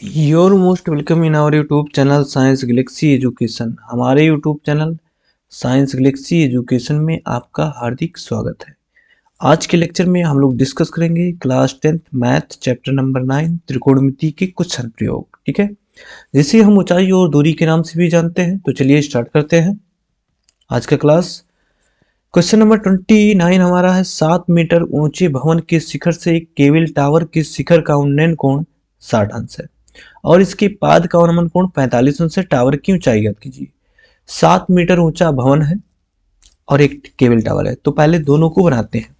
Your most welcome in our YouTube channel science galaxy education. हमारे YouTube channel science galaxy education में आपका हार्दिक स्वागत है। आज के लेक्चर में हम लोग डिस्कस करेंगे class 10th math chapter number 9 त्रिकोणमिति के कुछ अनुप्रयोग। ठीक है, जिसे हम ऊंचाई और दूरी के नाम से भी जानते हैं। तो चलिए स्टार्ट करते हैं आज का क्लास। क्वेश्चन नंबर 29 हमारा है 7 मीटर ऊंचे भवन के शिखर से एक केबल टावर के शिखर का उन्नयन कोण 60 अंश है और इसके पाद का अवनमन कोण 45 अंश है। टावर की ऊंचाई ज्ञात कीजिए। 7 मीटर ऊंचा भवन है और एक केबल टावर है, तो पहले दोनों को बनाते हैं।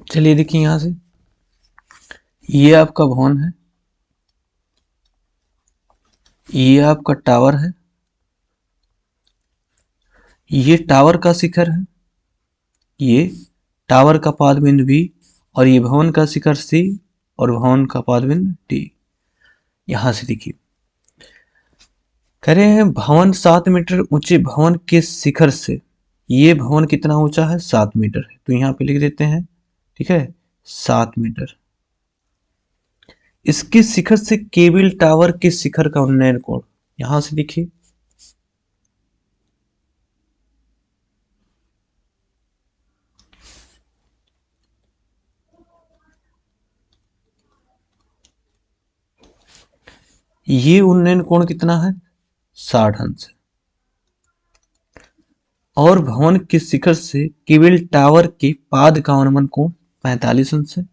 चलिए देखिए, यहां से ये आपका भवन है, ये आपका टावर है, ये टावर का शिखर है, ये टावर का पाद बिंदु बी और ये भवन का शिखर सी और भवन का पाद बिंदु डी। यहां से देखिए, कह रहे हैं भवन 7 मीटर ऊंचे भवन के शिखर से, ये भवन कितना ऊंचा है 7 मीटर है, तो यहां पे लिख देते हैं। ठीक है, 7 मीटर। इसके शिखर से केबल टावर के शिखर का उन्नयन कोण, यहां से देखिए, ये उन्नयन कोण कितना है 60 अंश है और भवन के शिखर से केबल टावर के पाद का अवनमन कोण 45 अंश है।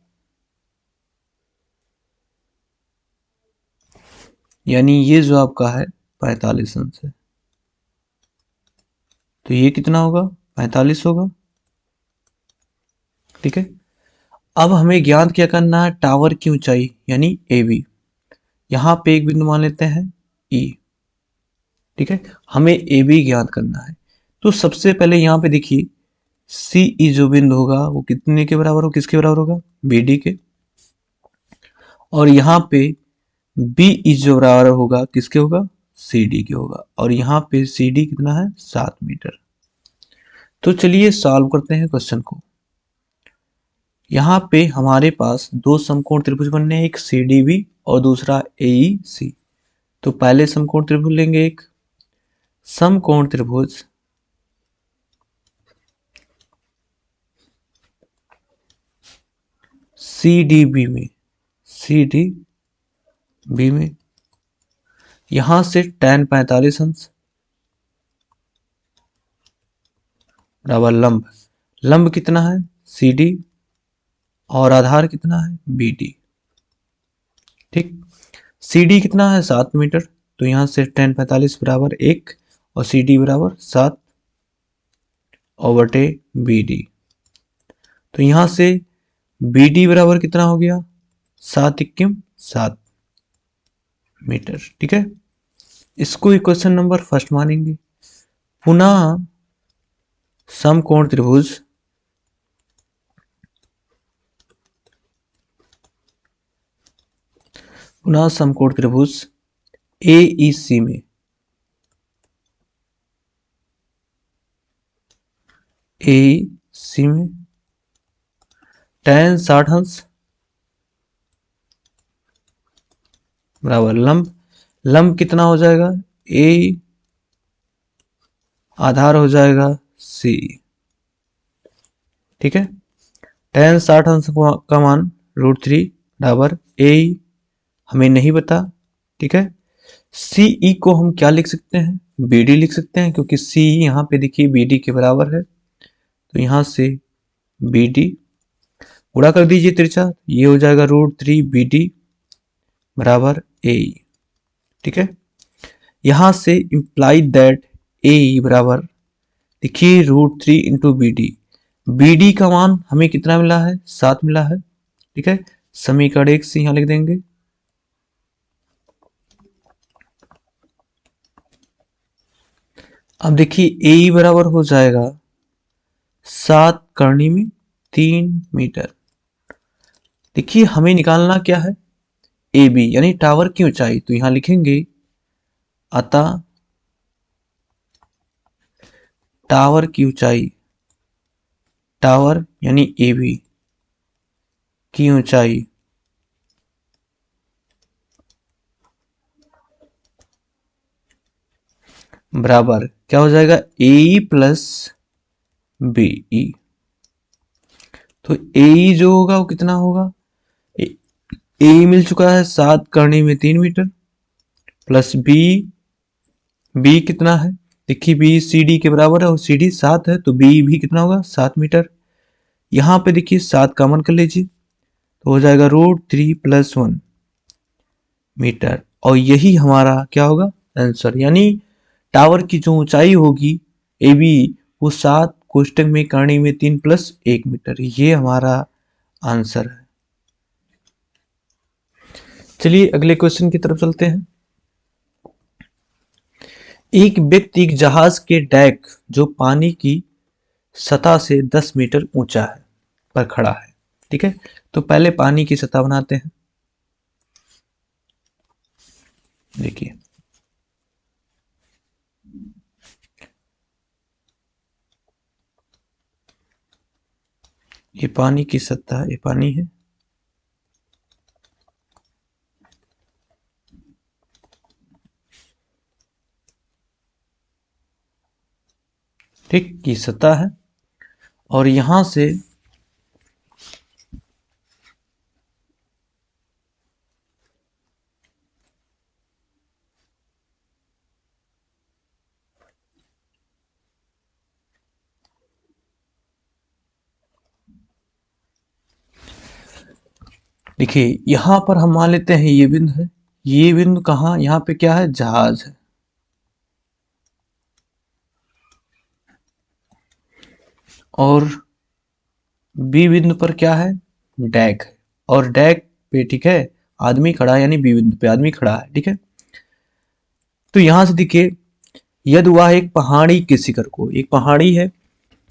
यानी ये जो आपका है 45 अंश है, तो ये कितना होगा 45 होगा। ठीक है, अब हमें ज्ञात क्या करना है, टावर की ऊंचाई यानी ए बी। यहां पे एक बिंदु मान लेते हैं ई। ठीक है, हमें ए बी ज्ञात करना है। तो सबसे पहले यहां पे देखिए, सी ई जो बिंदु होगा वो कितने के बराबर हो, किसके बराबर होगा बी डी के। और यहाँ पे बी ई जो बराबर होगा किसके होगा सी डी के होगा। और यहाँ पे सी डी कितना है 7 मीटर। तो चलिए सॉल्व करते हैं क्वेश्चन को। यहाँ पे हमारे पास दो समकोण त्रिभुज बनने हैं, एक सी डी बी और दूसरा ए ई सी। तो पहले समकोण त्रिभुज लेंगे, एक समकोण त्रिभुज सी डी बी में, सी डी बी में यहां से tan 45 अंश बराबर लंब, लंब कितना है सी डी और आधार कितना है बी डी। ठीक, सी डी कितना है 7 मीटर, तो यहां से tan 45 बराबर 1 और सी डी बराबर 7 और बटे बी डी। तो यहां से बी डी बराबर कितना हो गया 7 मीटर। ठीक है, इसको इक्वेशन नंबर फर्स्ट मानेंगे। पुनः समकोण त्रिभुज ए ई सी में, ए सी में tan 60 अंश बराबर लंब, लंब कितना हो जाएगा ए, आधार हो जाएगा सी। ठीक है, tan 60 अंश का मान √3 बराबर ए हमें नहीं पता। ठीक है, सी ई को हम क्या लिख सकते हैं बी डी लिख सकते हैं, क्योंकि सी यहाँ पे देखिए बी डी के बराबर है, तो यहां से बी डी गुणा कर दीजिए त्रिज्या, ये हो जाएगा √3 BD बराबर AE। ठीक है, यहां से इंप्लाइड दैट AE बराबर, देखिए √3 इंटू BD, BD का मान हमें कितना मिला है, 7 मिला है। ठीक है, समीकरण 1 से यहां लिख देंगे। अब देखिए AE बराबर हो जाएगा 7 करनी में 3 मीटर। देखिए हमें निकालना क्या है, AB यानी टावर की ऊंचाई, तो यहां लिखेंगे अतः टावर की ऊंचाई, टावर यानी AB की ऊंचाई बराबर क्या हो जाएगा, AE प्लस BE। तो AE जो होगा वो कितना होगा, AE मिल चुका है 7 करनी में 3 मीटर, प्लस B कितना है, देखिए B CD के बराबर है और CD 7 है, तो B भी कितना होगा, 7 मीटर। यहाँ पे देखिए 7 कॉमन कर लीजिए, तो हो जाएगा √3 + 1 मीटर, और यही हमारा क्या होगा, आंसर। यानी टावर की जो ऊंचाई होगी AB, वो 7 कोष्टक में करनी में 3 + 1 मीटर, ये हमारा आंसर है। चलिए अगले क्वेश्चन की तरफ चलते हैं। एक व्यक्ति एक जहाज के डेक जो पानी की सतह से 10 मीटर ऊंचा है पर खड़ा है। ठीक है, तो पहले पानी की सतह बनाते हैं। देखिए ये पानी की सतह, ये पानी है, ठीक, की सतह है, और यहां से देखिए यहां पर हम मान लेते हैं ये बिंदु है, ये बिंदु कहां, यहां पे क्या है, जहाज है, और बी बिंदु पर क्या है, डेक है, और डेक पे ठीक है आदमी खड़ा है, यानी बी बिंदु पे आदमी खड़ा है। ठीक है, तो यहां से देखिए यदि वह एक पहाड़ी के शिखर को, एक पहाड़ी है,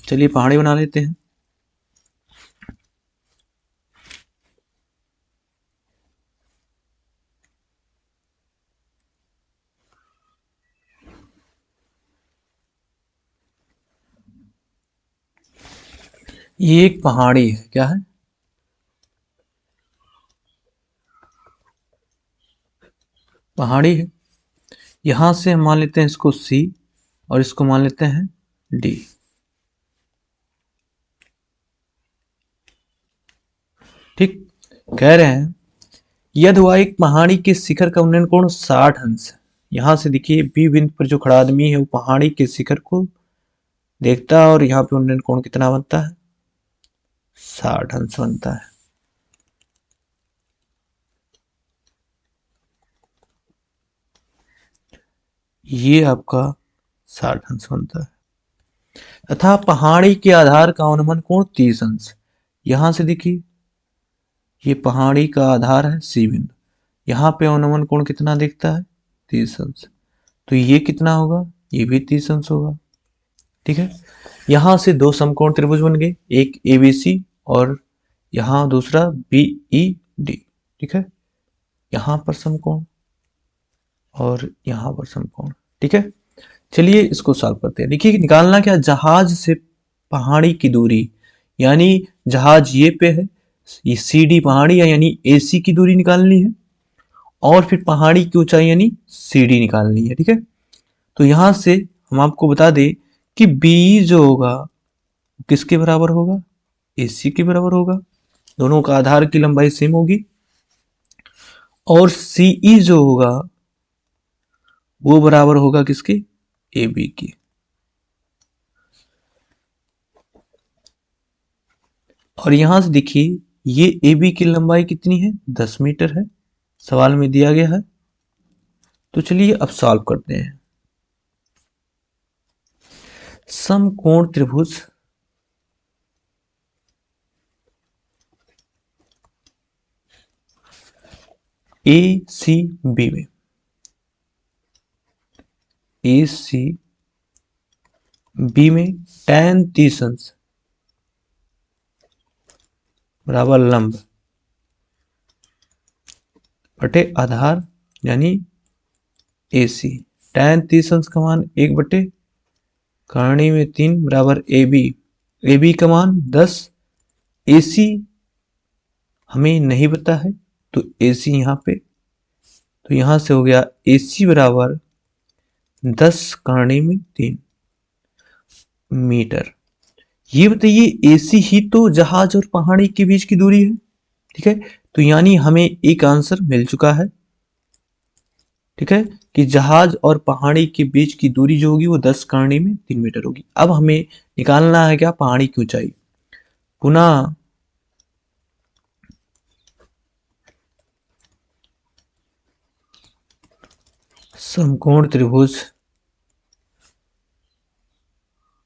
चलिए पहाड़ी बना लेते हैं। ये एक पहाड़ी है, क्या है, पहाड़ी है। यहां से हम मान लेते हैं इसको C, और इसको मान लेते हैं D। ठीक, कह रहे हैं यदि वह एक पहाड़ी के शिखर का उन्नयन कोण 60 अंश है। यहां से देखिए बी बिंदु पर जो खड़ा आदमी है वो पहाड़ी के शिखर को देखता है, और यहाँ पे उन्नयन कोण कितना बनता है, 60 अंश बनता है। ये आपका 60 अंश बनता है, तथा पहाड़ी के आधार का अवनमन कोण 30 अंश। यहां से देखिए ये पहाड़ी का आधार है C बिंदु, यहाँ पे अवनमन कोण कितना दिखता है, 30 अंश, तो ये कितना होगा, ये भी 30 अंश होगा। ठीक है, यहां से दो समकोण त्रिभुज बन गए, एक ABC और यहां दूसरा BED। ठीक है, यहां पर समकोण और यहां पर समकोण। ठीक है, चलिए इसको सॉल्व करते हैं। देखिए निकालना क्या, जहाज से पहाड़ी की दूरी, यानी जहाज ये पे है, ये CD पहाड़ी है, यानी AC की दूरी निकालनी है, और फिर पहाड़ी की ऊंचाई यानी CD निकालनी है। ठीक है, तो यहां से हम आपको बता दें कि B जो होगा किसके बराबर होगा, AC के बराबर होगा, दोनों का आधार की लंबाई सेम होगी, और CE जो होगा वो बराबर होगा किसके, AB की। और यहां से देखिए ये ए बी की लंबाई कितनी है? 10 मीटर है, सवाल में दिया गया है। तो चलिए अब सॉल्व करते हैं। समकोण त्रिभुज ए सी बी में, ए सी बी में tan 30 अंश बराबर लंब बटे आधार यानी ए सी। tan 30 अंश का मान 1 बटे करणी में 3 बराबर ए बी। ए बी का मान 10, ए सी हमें नहीं पता है तो ए सी यहाँ पे, तो यहां से हो गया ए सी बराबर 10 करणी में 3 मीटर। ये बताइए एसी ही तो जहाज और पहाड़ी के बीच की दूरी है, ठीक है। तो यानी हमें एक आंसर मिल चुका है, ठीक है, कि जहाज और पहाड़ी के बीच की दूरी जो होगी वो 10 करणी में 3 मीटर होगी। अब हमें निकालना है क्या? पहाड़ी की ऊंचाई। पुनः समकोण त्रिभुज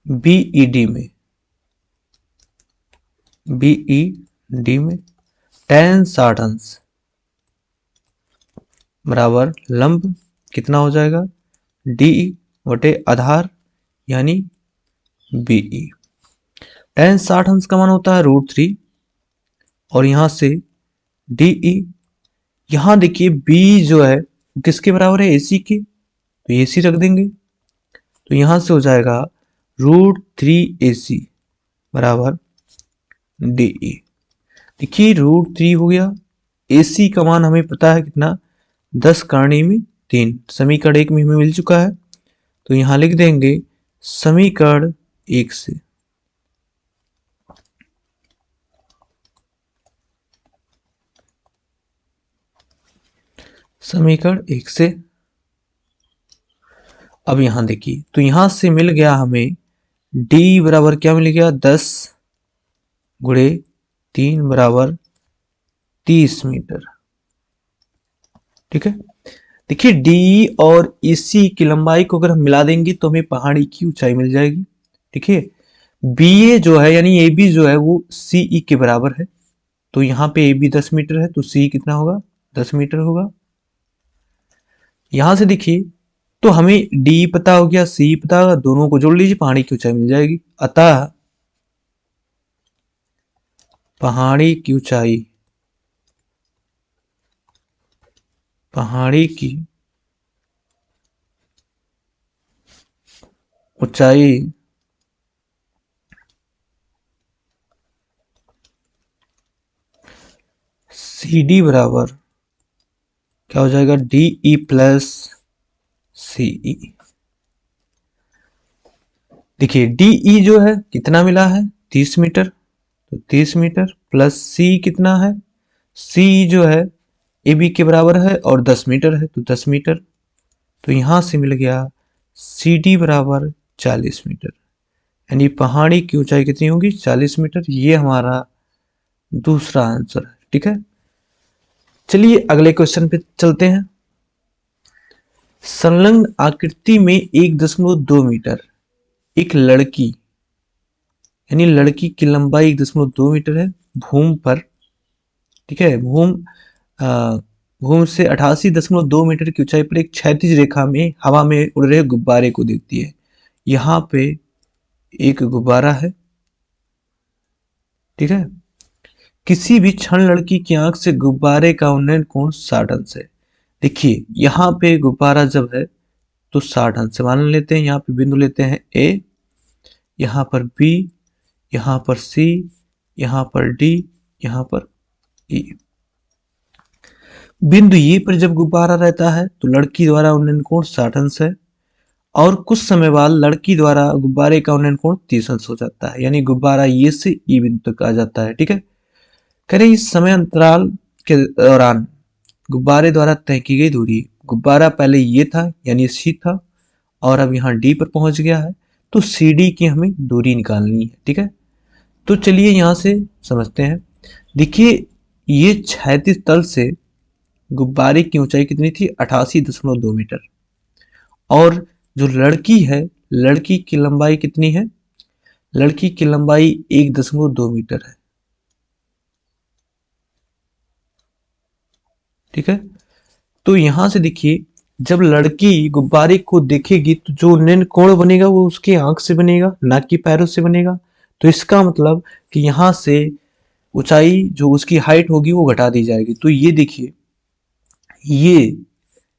बीईडी में, बीईडी में tan 60 अंश बराबर लंब कितना हो जाएगा? डी बटे आधार यानी बीई। tan 60 अंश का मान होता है √3 और यहां से डी, यहां देखिए बी जो है किसके बराबर है? एसी के, तो एसी रख देंगे। तो यहां से हो जाएगा √3 AC बराबर डीई। देखिए √3 हो गया, एसी का मान हमें पता है कितना? 10 करणी में 3। समीकरण 1 में हमें मिल चुका है, तो यहां लिख देंगे समीकरण 1 से समीकरण 1 से। अब यहां देखिए, तो यहां से मिल गया हमें d बराबर क्या मिल गया? 10 गुणे 3 बराबर 30 मीटर, ठीक है। देखिए d और AC की लंबाई को अगर हम मिला देंगे तो हमें पहाड़ी की ऊंचाई मिल जाएगी, ठीक है। BA जो है यानी AB जो है वो CE के बराबर है, तो यहाँ पे AB 10 मीटर है तो CE कितना होगा? 10 मीटर होगा। यहां से देखिए तो हमें D पता हो गया, C पता होगा, दोनों को जोड़ लीजिए, पहाड़ी की ऊंचाई मिल जाएगी। अतः पहाड़ी की ऊंचाई, पहाड़ी की ऊंचाई CD बराबर क्या हो जाएगा? DE plus CE। देखिए DE जो है कितना मिला है? 30 मीटर, तो 30 मीटर प्लस C कितना है? C जो है AB के बराबर है और 10 मीटर है तो 10 मीटर, तो यहां से मिल गया CD बराबर 40 मीटर, यानी पहाड़ी की ऊंचाई कितनी होगी? 40 मीटर। ये हमारा दूसरा आंसर है, ठीक है। चलिए अगले क्वेश्चन पे चलते हैं। संलग्न आकृति में 1.2 मीटर एक लड़की, यानी लड़की की लंबाई 1.2 मीटर है भूमि पर, ठीक है। भूमि से 88.2 मीटर की ऊंचाई पर एक क्षैतिज रेखा में हवा में उड़ रहे गुब्बारे को देखती है। यहाँ पे एक गुब्बारा है, ठीक है। किसी भी क्षण लड़की की आंख से गुब्बारे का उन्नयन कोण 60 अंश है। देखिए यहाँ पे गुब्बारा जब है तो 60 अंश मान लेते हैं। यहाँ पे बिंदु लेते हैं ए, यहाँ पर बी, यहाँ पर सी, यहाँ पर डी, यहाँ पर ई। बिंदु ए पर जब गुब्बारा रहता है तो लड़की द्वारा उन्नयन कोण 60 अंश है और कुछ समय बाद लड़की द्वारा गुब्बारे का उन्नयन कोण 30 अंश हो जाता है, यानी गुब्बारा ए से ई बिंदु तक आ जाता है, ठीक है। करें इस समय अंतराल के दौरान गुब्बारे द्वारा तय की गई दूरी, गुब्बारा पहले ये था यानी सी था और अब यहाँ डी पर पहुंच गया है, तो सी डी की हमें दूरी निकालनी है, ठीक है। तो चलिए यहाँ से समझते हैं। देखिए ये क्षैतिज तल से गुब्बारे की ऊंचाई कितनी थी? 88.2 मीटर। और जो लड़की है, लड़की की लंबाई कितनी है? लड़की की लंबाई 1.2 मीटर है। ठीक है, तो यहां से देखिए, जब लड़की गुब्बारे को देखेगी तो जो निम्न कोण बनेगा वो उसके आंख से बनेगा, ना कि पैरों से बनेगा। तो इसका मतलब कि यहां से ऊंचाई जो उसकी हाइट होगी वो घटा दी जाएगी। तो ये देखिए, ये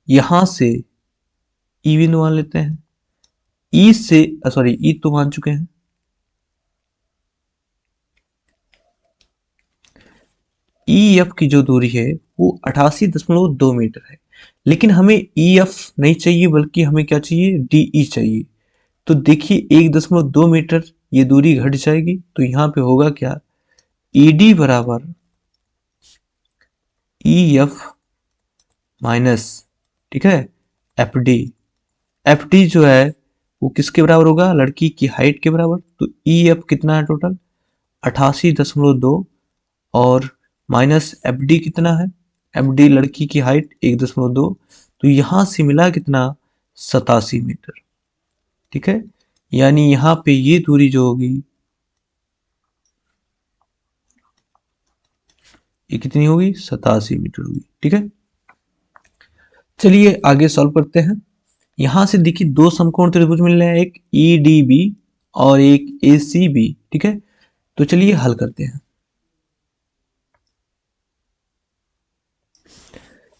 यहां से ई बिंदु मान लेते हैं। ई से सॉरी, ई तो मान चुके हैं। ई एफ की जो दूरी है वो 88.2 मीटर है, लेकिन हमें ई एफ नहीं चाहिए, बल्कि हमें क्या चाहिए? डी ई चाहिए। तो देखिए 1.2 मीटर ये दूरी घट जाएगी, तो यहाँ पे होगा क्या? ई डी बराबर ई एफ माइनस, ठीक है, एफ डी। एफ डी जो है वो किसके बराबर होगा? लड़की की हाइट के बराबर। तो ई एफ कितना है टोटल? 88.2, और माइनस एफ डी कितना है? एफ डी लड़की की हाइट 1.2। तो यहां से मिला कितना? 87 मीटर। ठीक है, यानी यहां पे ये दूरी जो होगी ये कितनी होगी? 87 मीटर होगी। ठीक है, चलिए आगे सॉल्व करते हैं। यहां से देखिए दो समकोण त्रिभुज मिल रहे हैं, एक ई डी बी और एक ए सी बी। ठीक है, तो चलिए हल करते हैं।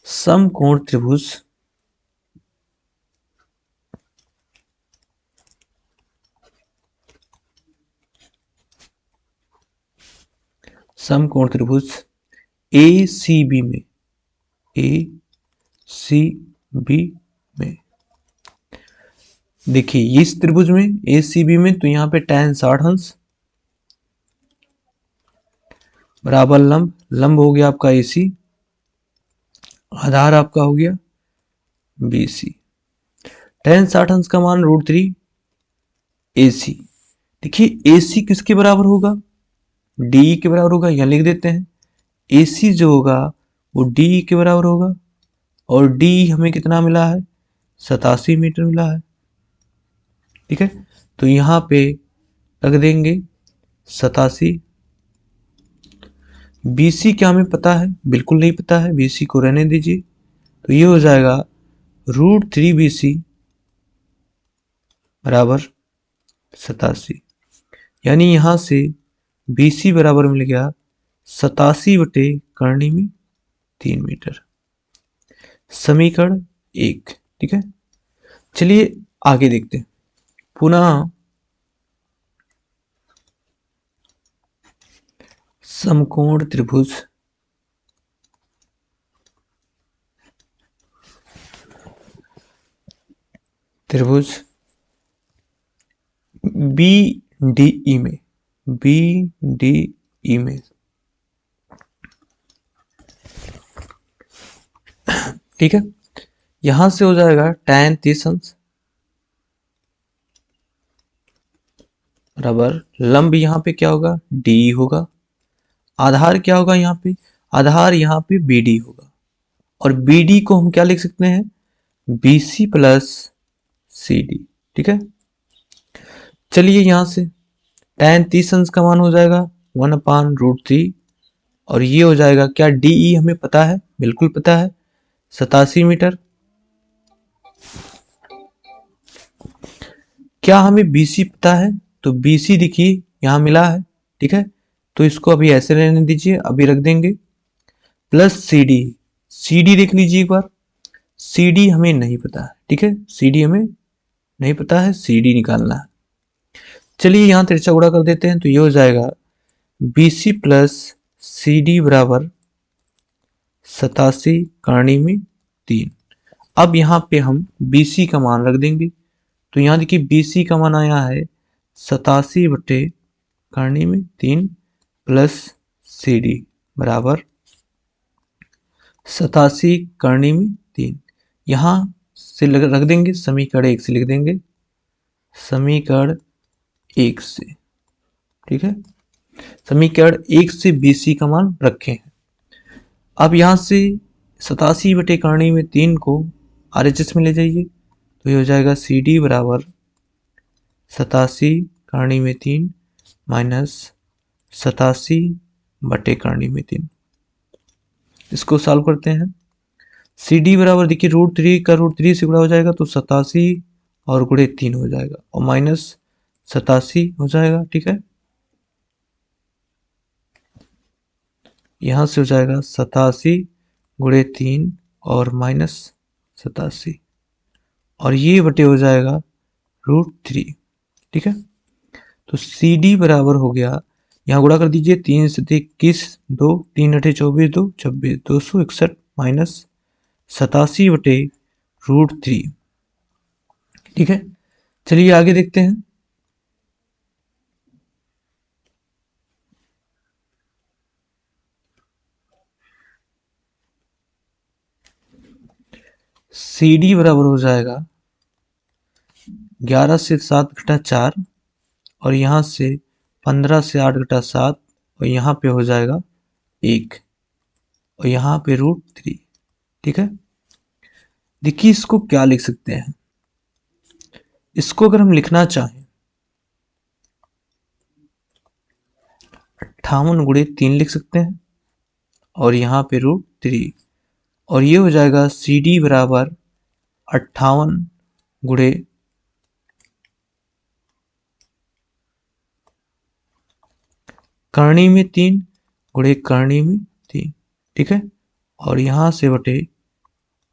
समकोण त्रिभुज समकोण त्रिभुज ए सी बी में, ए सी बी में देखिए इस त्रिभुज में ए सी बी में, तो यहाँ पे tan 60 अंश बराबर लंब, लंब हो गया आपका ए सी, आधार आपका हो गया बी सी। tan 60 अंश का मान √3 ए सी। देखिए ए सी किसके बराबर होगा? डी के बराबर होगा, यहाँ लिख देते हैं। ए सी जो होगा वो डी के बराबर होगा, और डी हमें कितना मिला है? 87 मीटर मिला है। ठीक है, तो यहाँ पे रख देंगे 87। बीसी क्या हमें पता है? बिल्कुल नहीं पता है, बीसी को रहने दीजिए। तो ये हो जाएगा √3 BC बराबर 87, यानी यहां से BC बराबर मिल गया 87/करनी में 3 मीटर। समीकरण 1। ठीक है, चलिए आगे देखते हैं। पुनः समकोण त्रिभुज त्रिभुज बी डी ई में, बी डी ई में, ठीक है, यहां से हो जाएगा tan 30 अंश बराबर लंब, यहाँ पे क्या होगा? डी होगा। आधार क्या होगा यहाँ पे? आधार यहाँ पे बी डी होगा, और बी डी को हम क्या लिख सकते हैं? B C plus C D. ठीक है, चलिए यहां से tan 30 अंश का मान हो जाएगा 1/√3, और ये हो जाएगा क्या? डी ई हमें पता है, बिल्कुल पता है, 87 मीटर। क्या हमें बीसी पता है? तो बीसी देखिए यहां मिला है। ठीक है, तो इसको अभी ऐसे रहने दीजिए, अभी रख देंगे plus C D. C D देख लीजिए एक बार, सी डी हमें नहीं पता है। ठीक है, सी डी हमें नहीं पता है, सी डी निकालना है। चलिए यहां तिरछा गुणा कर देते हैं, तो ये हो जाएगा B C plus C D बराबर 87 में 3। अब यहाँ पे हम बी सी का मान रख देंगे, तो यहाँ देखिए बी सी का मान आया है 87/3 प्लस सी डी बराबर 87/3। यहाँ से रख देंगे, समीकरण 1 से लिख देंगे, समीकरण 1 से। ठीक है, समीकरण 1 से BC का मान रखे हैं। अब यहाँ से 87/3 को RHS में ले जाइए, तो ये हो जाएगा CD बराबर 87/3 माइनस 87/3। इसको सॉल्व करते हैं। CD बराबर देखिए √3 का √3 से गुणा हो जाएगा तो 87 और गुणे 3 हो जाएगा और माइनस 87 हो जाएगा। ठीक है, यहां से हो जाएगा 87 गुणे 3 और माइनस 87 और ये बटे हो जाएगा √3। ठीक है, तो CD बराबर हो गया, यहाँ गुणा कर दीजिए, 3 से 21 2, 3 अठे 24 2 26 261 माइनस 87/√3। ठीक है, चलिए आगे देखते हैं। CD बराबर हो जाएगा 11 से 7 घटा 4 और यहाँ से 15 से 8 घटा 7 और यहाँ पे हो जाएगा 1 और यहाँ पे √3। ठीक है, देखिए इसको क्या लिख सकते हैं, इसको अगर हम लिखना चाहें 58 गुणे 3 लिख सकते हैं और यहाँ पे √3 और ये हो जाएगा CD बराबर 58 गुणे करणी में 3 गुणे करणी में 3। ठीक है, और यहां से बटे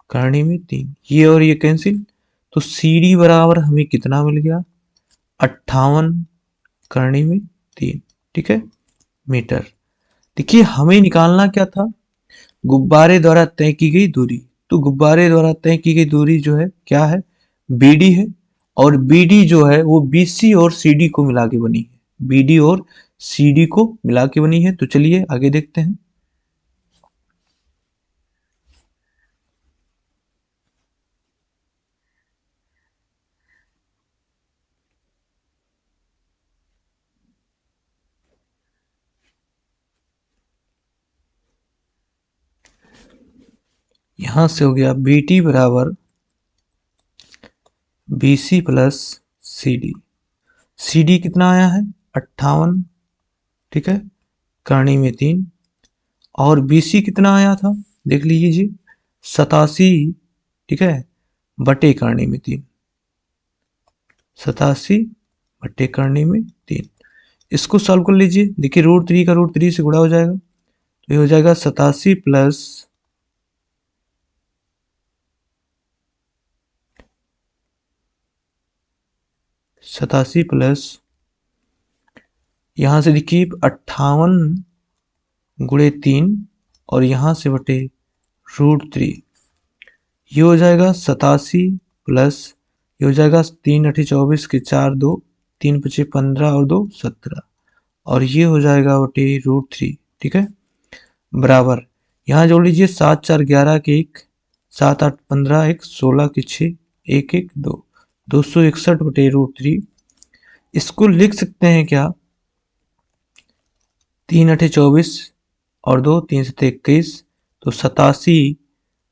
करणी में 3, ये और ये कैंसिल, तो CD बराबर हमें कितना मिल गया 58 करणी में 3। ठीक है, मीटर। देखिए हमें निकालना क्या था, गुब्बारे द्वारा तय की गई दूरी। तो गुब्बारे द्वारा तय की गई दूरी जो है क्या है, BD है और BD जो है वो BC और CD को मिला के बनी है, BD और CD को मिला के बनी है। तो चलिए आगे देखते हैं। यहां से हो गया BT बराबर BC प्लस CD। CD कितना आया है 58, ठीक है, करणी में 3 और BC कितना आया था देख लीजिए 87, ठीक है, बटे करणी में 3, 87 बटे करणी में 3। इसको सॉल्व कर लीजिए, देखिए √3 का √3 से गुणा हो जाएगा तो ये हो जाएगा 87 प्लस 87 प्लस यहां से देखिए 58 गुणे 3 और यहां से बटे √3, ये हो जाएगा 87 प्लस ये हो जाएगा 3 अठे 24 के 4 2 3 पचे 15 और 2 17 और ये हो जाएगा बटे √3। ठीक है, बराबर यहाँ जोड़ लीजिए 7 4 11 के 1, 7 8 15 1 16 के 6 1 1 2 261 बटे √3। इसको लिख सकते हैं क्या, 3 अठे 24 और 2 3 7 21 तो 87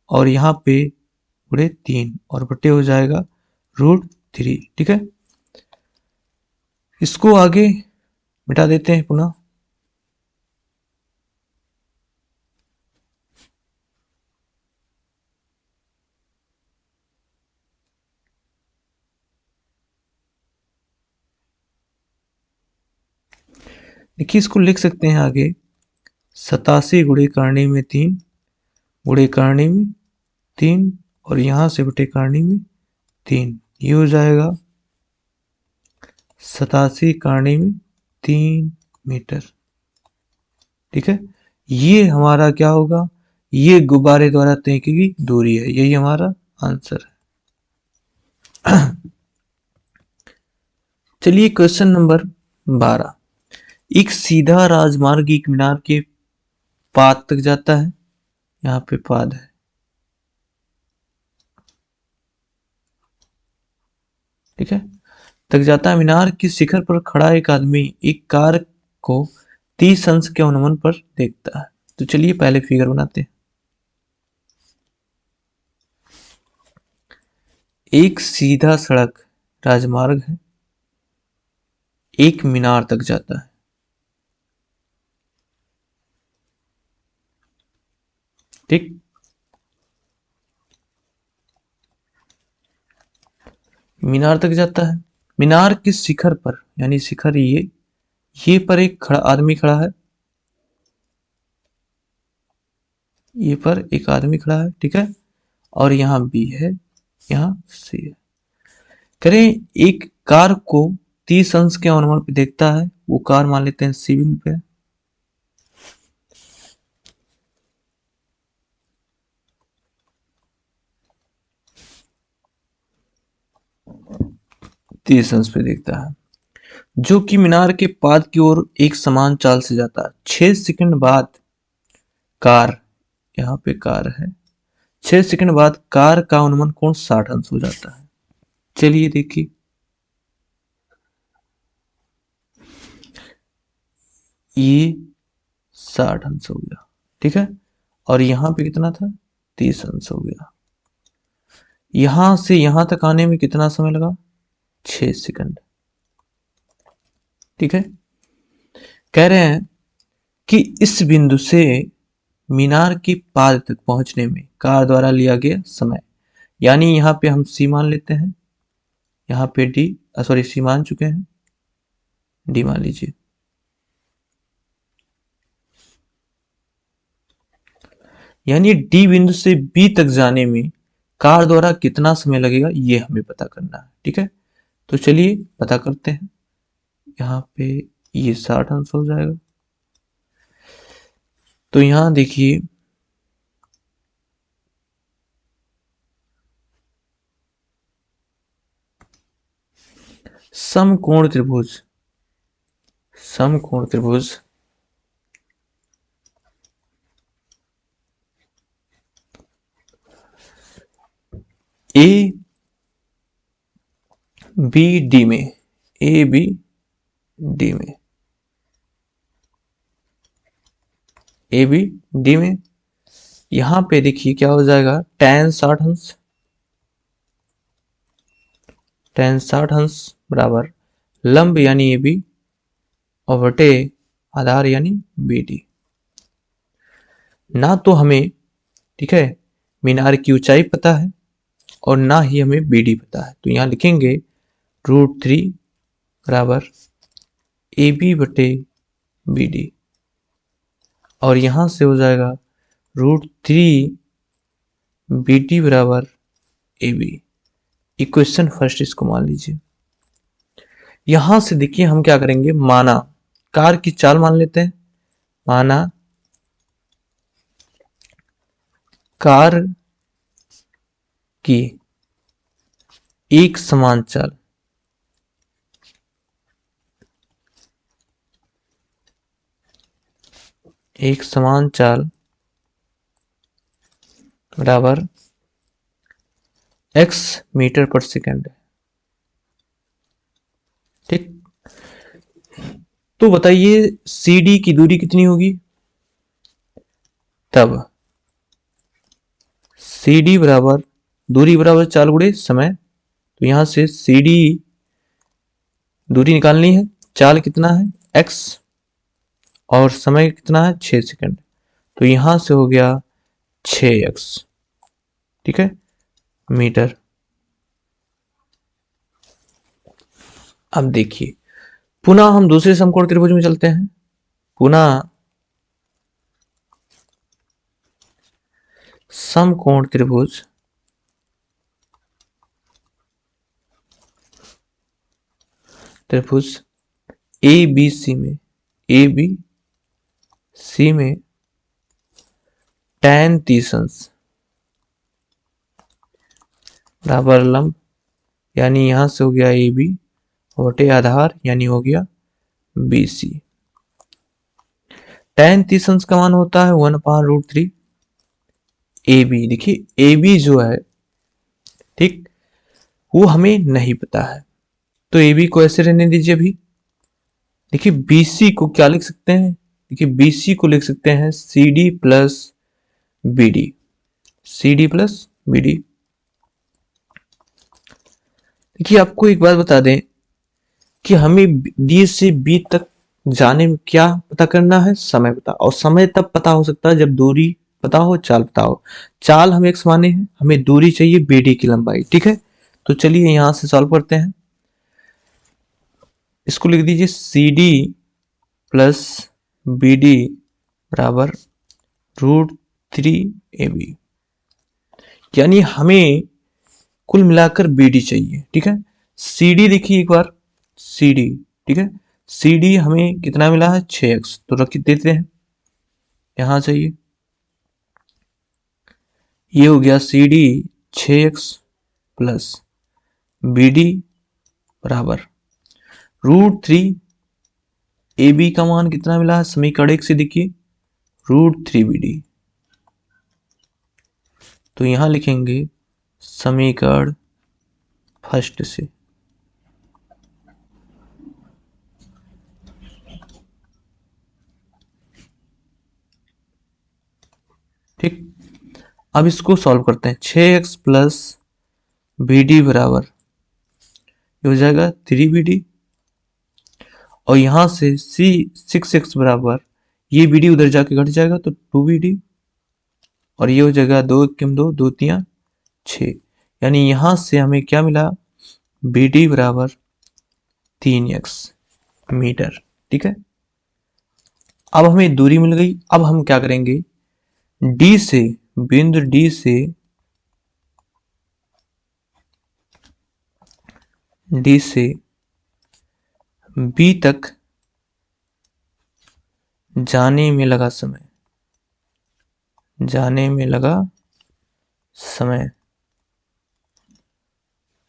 और यहाँ पे गुणे 3 और बटे हो जाएगा √3। ठीक है, इसको आगे मिटा देते हैं पुनः। देखिए इसको लिख सकते हैं आगे 87 गुणे करणी में 3 गुणे करणी में 3 और यहां से बटे करणी में 3, ये हो जाएगा 87 करणी में 3 मीटर। ठीक है, ये हमारा क्या होगा, ये गुब्बारे द्वारा तय की गई दूरी है, यही हमारा आंसर है। चलिए क्वेश्चन नंबर 12, एक सीधा राजमार्ग एक मीनार के पाद तक जाता है, यहाँ पे पाद है, ठीक है, तक जाता है। मीनार की शिखर पर खड़ा एक आदमी एक कार को 30 अंश के अनुमान पर देखता है। तो चलिए पहले फिगर बनाते हैं। एक सीधा सड़क राजमार्ग है, एक मीनार तक जाता है। ठीक, मीनार तक जाता है। मीनार के शिखर पर, यानी शिखर ये पर एक आदमी खड़ा है, ये पर एक आदमी खड़ा है, ठीक है। और यहाँ बी है, यहाँ सी है। करें एक कार को 30 अंश के अनुमान पे देखता है, वो कार मान लेते हैं सी बिंदु पे। तीस अंश पे देखता है, जो कि मीनार के पाद की ओर एक समान चाल से जाता है। 6 सेकंड बाद कार, यहाँ पे कार है, 6 सेकंड बाद कार का अनुमान कोण 60 अंश हो जाता है। चलिए देखिए, ये 60 अंश हो गया, ठीक है। और यहां पे कितना था, 30 अंश हो गया। यहां से यहां तक आने में कितना समय लगा, 6 सेकंड, ठीक है। कह रहे हैं कि इस बिंदु से मीनार की पाद तक पहुंचने में कार द्वारा लिया गया समय, यानी यहां पे हम सी मान लेते हैं, यहां पे डी, सॉरी सी मान चुके हैं, डी मान लीजिए। यानी डी बिंदु से बी तक जाने में कार द्वारा कितना समय लगेगा, ये हमें पता करना है, ठीक है। तो चलिए पता करते हैं। यहाँ पे ये 60 अंश हो जाएगा। तो यहां देखिए, समकोण त्रिभुज, समकोण त्रिभुज ए बी डी में, ए बी डी में, ए बी डी में, यहां पे देखिए क्या हो जाएगा, tan 60 अंश, tan 60 अंश बराबर लंब यानी ए बी और बटे आधार यानी बी डी। ना तो हमें, ठीक है, मीनार की ऊंचाई पता है और ना ही हमें बी डी पता है। तो यहां लिखेंगे √3 बराबर ए बी बटे बी डी, और यहां से हो जाएगा √3 बी टी बराबर ए बी। इक्वेशन फर्स्ट इसको मान लीजिए। यहां से देखिए हम क्या करेंगे, माना कार की चाल मान लेते हैं, माना कार की एक समान चाल, एक समान चाल बराबर x मीटर पर सेकंड है, ठीक। तो बताइए CD की दूरी कितनी होगी, तब CD बराबर दूरी बराबर चाल गुणे समय। तो यहां से CD दूरी निकालनी है, चाल कितना है x और समय कितना है 6 सेकंड। तो यहां से हो गया 6x, ठीक है, मीटर। अब देखिए पुनः हम दूसरे समकोण त्रिभुज में चलते हैं। पुनः समकोण त्रिभुज त्रिभुज ए बी सी में, ए बी सी में tan 30 अंश बराबर लंब, यानी यहां से हो गया ए बी बटे आधार यानी हो गया बी सी। tan 30 अंश का मान होता है 1/√3 ए बी। देखिए ए बी जो है, ठीक, वो हमें नहीं पता है, तो ए बी को ऐसे रहने दीजिए। अभी देखिए BC को क्या लिख सकते हैं, देखिए BC को लिख सकते हैं CD plus BD, CD plus BD। देखिए आपको एक बात बता दें कि हमें D से B तक जाने में क्या पता करना है, समय पता। और समय तब पता हो सकता है जब दूरी पता हो, चाल पता हो। चाल हम x माने हैं, हमें दूरी चाहिए BD की लंबाई, ठीक है। तो चलिए यहां से सॉल्व करते हैं। इसको लिख दीजिए CD प्लस BD बराबर √3AB, यानी हमें कुल मिलाकर BD चाहिए, ठीक है। CD देखिए एक बार, CD, ठीक है। CD हमें कितना मिला है 6x, तो रख देते हैं यहां चाहिए। ये हो गया CD 6x प्लस BD बराबर √3AB का मान कितना मिला है समीकरण 1 से, देखिए √3BD। तो यहां लिखेंगे समीकरण फर्स्ट से, ठीक। अब इसको सॉल्व करते हैं। 6x प्लस BD बराबर ये हो जाएगा 3BD, और यहां से 6x बराबर ये BD उधर जाके घट जाएगा तो 2BD, और ये हो जाएगा 2 1 2 2 3 6, यानी यहां से हमें क्या मिला BD बराबर 3x मीटर, ठीक है। अब हमें दूरी मिल गई। अब हम क्या करेंगे, D से, बिंदु D से B तक जाने में लगा समय,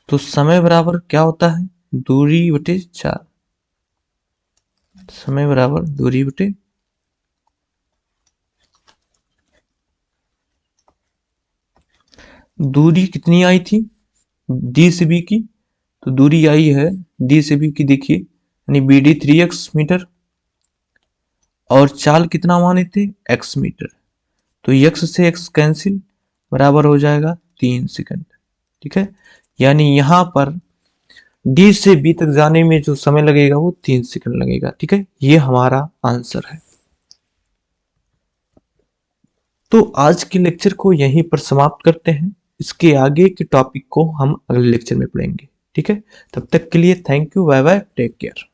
तो समय बराबर क्या होता है, दूरी बटे 4, समय बराबर दूरी बटे, दूरी कितनी आई थी D से B की, तो दूरी आई है D से B की, देखिए यानी BD 3x मीटर, और चाल कितना माने थे x मीटर, तो x से x कैंसिल, बराबर हो जाएगा 3 सेकंड, ठीक है। यानी यहां पर D से B तक जाने में जो समय लगेगा वो 3 सेकंड लगेगा, ठीक है। ये हमारा आंसर है। तो आज के लेक्चर को यहीं पर समाप्त करते हैं। इसके आगे के टॉपिक को हम अगले लेक्चर में पढ़ेंगे, ठीक है। तब तक के लिए thank you, bye bye, take care.